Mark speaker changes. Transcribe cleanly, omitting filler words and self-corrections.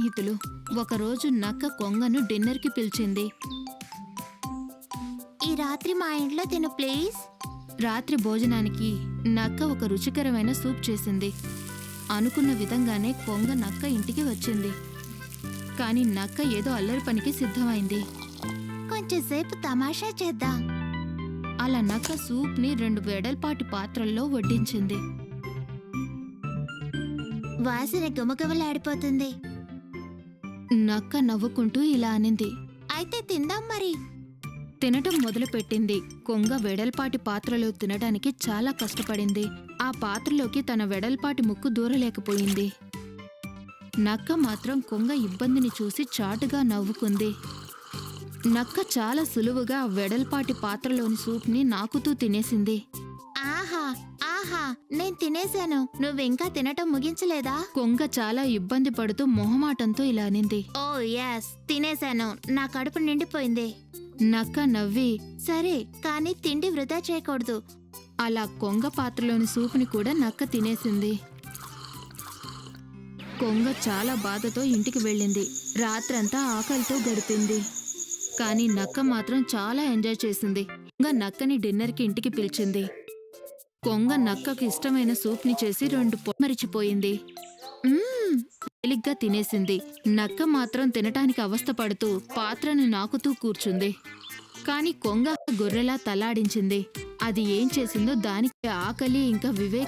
Speaker 1: స్నేహితులు. ఒకరోజు నక్క కొంగను డిన్నర్కి పిలిచింది.
Speaker 2: ఈ రాత్రి మా ఇంట్లో తిను ప్లీజ్.
Speaker 1: రాత్రి భోజనానికి నక్క ఒక రుచికరమైన సూప్ చేసింది. అనుకున్న విధంగానే కొంగ నక్క ఇంటికి వచ్చింది. కాని నక్క ఏదో అల్లరి పనికి సిద్ధమైంది.
Speaker 2: కొంచెంసేపు తమాషా చేద్దాం.
Speaker 1: అలా నక్క సూప్ని 2 వెడల్పాటి పాత్రల్లో వడ్డించింది.
Speaker 2: వాసన గుమగుమలాడిపోతుంది.
Speaker 1: నక్క నవ్వుకుంటూ ఇలా అనింది.
Speaker 2: అయితే తిందాం మరి.
Speaker 1: తినటం మొదలుపెట్టింది. కొంగ వెడల్పాటి పాత్రలో తినడానికి చాలా కష్టపడింది. ఆ పాత్రలోకి తన వెడల్పాటి ముక్కు దూరలేకపోయింది. నక్క మాత్రం కొంగ ఇబ్బందిని చూసి చాటుగా నవ్వుకుంది. నక్క చాలా సులువుగా వెడల్పాటి పాత్రలోని సూప్ని నాకుతూ తినేసింది.
Speaker 2: ఆహా ఆహా, నేను తినేశాను. నువ్వింకా తినటం ముగించలేదా?
Speaker 1: కొంగ చాలా ఇబ్బంది పడుతూ మొహమాటంతో ఇలా అనింది.
Speaker 2: ఓ ఎస్, తినేశాను. నా కడుపు నిండిపోయింది.
Speaker 1: నక్క నవ్వి,
Speaker 2: సరే, కానీ తిండి వృధా చేయకూడదు.
Speaker 1: అలా కొంగ పాత్రలోని సూపుని కూడా నక్క తినేసింది. కొంగ చాలా బాధతో ఇంటికి వెళ్ళింది. రాత్రంతా ఆకలితో గడిపింది. కానీ నక్క మాత్రం చాలా ఎంజాయ్ చేసింది. కొంగ నక్కని డిన్నర్కి ఇంటికి పిలిచింది. కొంగ నక్కకు ఇష్టమైన సూప్ని చేసి 2 మరిచిపోయింది. తేలిగ్గా తినేసింది. నక్క మాత్రం తినటానికి అవస్థపడుతూ పాత్రను నాకుతూ కూర్చుంది. కాని కొంగ గొర్రెలా తలాడించింది. అది ఏం చేసిందో దానికి ఆకలి ఇంకా వివేకం